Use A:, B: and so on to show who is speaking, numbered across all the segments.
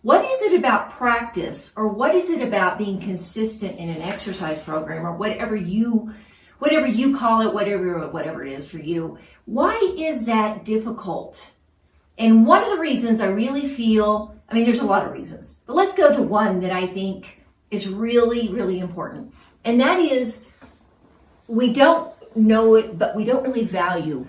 A: What is it about practice, or what is it about being consistent in an exercise program, or whatever you call it, whatever it is for you? Why is that difficult? And one of the reasons I really feel, there's a lot of reasons, but let's go to one that I think is really, really important. And that is, we don't know it, but we don't really value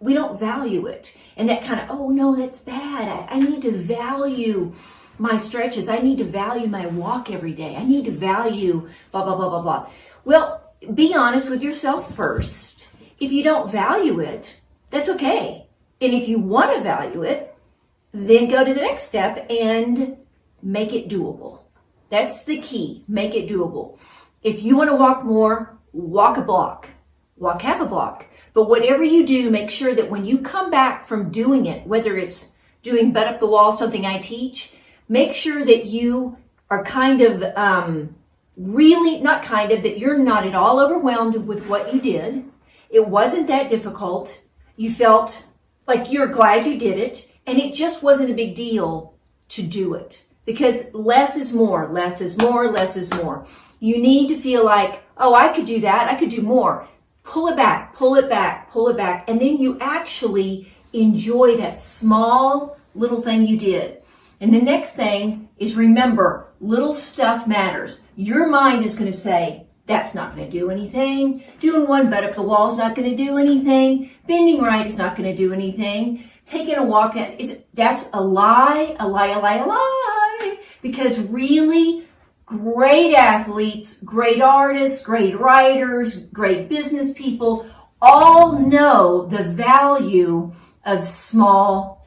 A: we don't value it. And that kind of, oh no, that's bad. I need to value my stretches. I need to value my walk every day. I need to value blah, blah, blah, blah, blah. Well, be honest with yourself first. If you don't value it, that's okay. And if you want to value it, then go to the next step and make it doable. That's the key. Make it doable. If you want to walk more, walk a block, walk half a block. But whatever you do, make sure that when you come back from doing it, whether it's doing butt up the wall, something I teach, make sure that you are that you're not at all overwhelmed with what you did. It wasn't that difficult. You felt like you're glad you did it, and it just wasn't a big deal to do it. Because less is more, less is more, less is more. You need to feel like, oh, I could do that, I could do more. Pull it back, pull it back, pull it back, and then you actually enjoy that small little thing you did. And the next thing is, remember, little stuff matters. Your mind is going to say, that's not going to do anything. Doing one butt up the wall is not going to do anything. Bending right is not going to do anything. Taking a walk, that's a lie, a lie, a lie, a lie. Because really, great athletes, great artists, great writers, great business people all know the value of small